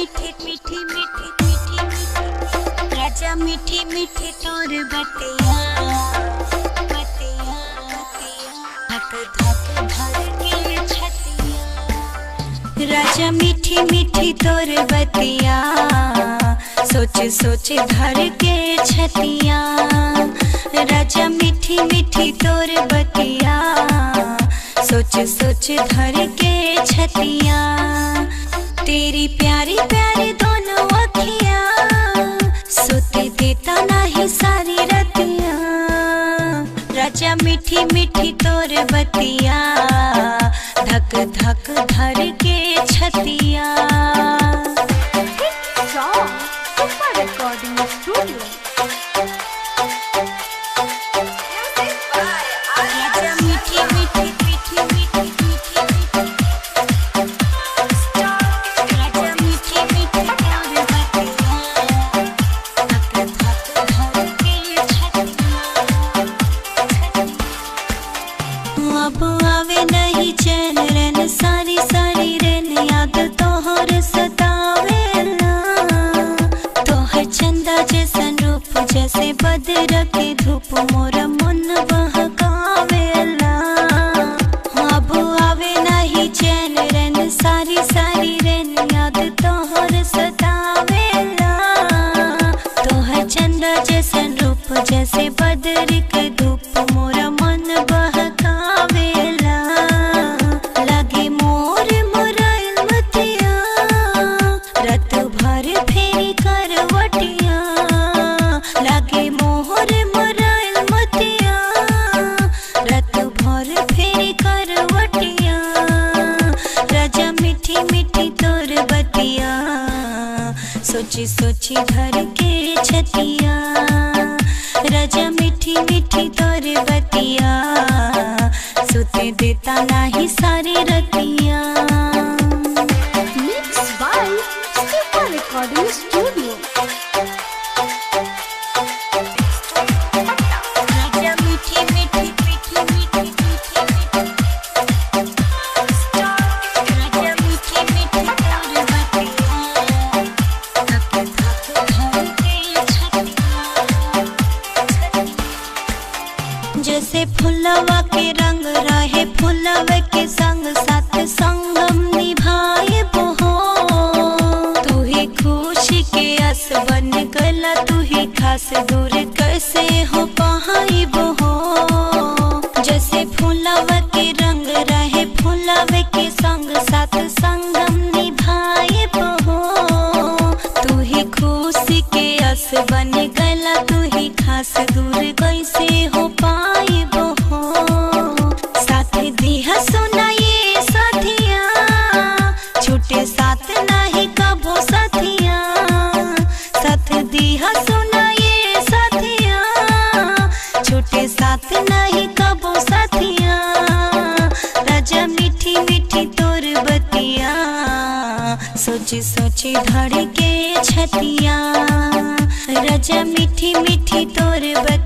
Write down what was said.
मीठी मीठी मीठी मीठी मीठी राजा मीठी मीठी तोर बतिया बतिया धक धक धर के छतिया। राजा मीठी मीठी तोर बतिया सोच सोच धर के छतिया। राजा मीठी मीठी तोर बतिया सोच सोच धर के छतिया। तेरी प्यारी प्यारी दोनों अखियाँ सोते देता नहीं सारी रतिया। राजा मीठी मीठी तोर बतिया धक धक धर के छतिया। रिकॉर्डिंग स्टूडियो अब आवे नहीं चैन रैन सारी सारी रैन याद तोहर सतावेला। तोहर चंदा जैसन रूप जैसे बदर के धूप मोर मन बहकावेला। अब आवे नहीं चैन रैन सारी सारी रैन याद तोहर सतावेला। तोहर चंदा जैसन रूप जैसे बदर के धूप मोर मन बहकावेला। लगे मोर मुरैल मतिया रात भर फेरी करवटिया। लगे मोर मुरैल मतिया रात भर फेरी करवटिया। राजा मीठी मीठी तोर बतिया सोची सोची धर के छतिया। राजा मीठी मीठी तोर बतिया सुते देता नहीं सारी रतिया। Mix by super recording studio. राजा मीठी मीठी मीठी मीठी मीठी राजा मीठी मीठी तोर बतिया धक धक धर के छतिया। जैसे फुलवा के रंग रहे फुलवा के संग साथ संगम निभाए बहो। तू ही खुशी के आस बन गला तू ही खास दूर कैसे हो पाई बहो। जैसे फुलवा के रंग रहे फुलवा के संग साथ संगम निभाए बहो। तू ही खुशी के आस बन गला तू ही खास दूर कैसे हो पाई बहो। साथ दिया सुनाइए साथिया छूटे साथ नहीं कबो साथिया। साथ दिया सुनाइए साथिया छूटे साथ नहीं कबो साथिया। राजा मीठी मीठी तोर बतिया सोची सोची धड़ के छतिया। राजा मीठी मीठी तोर बतिया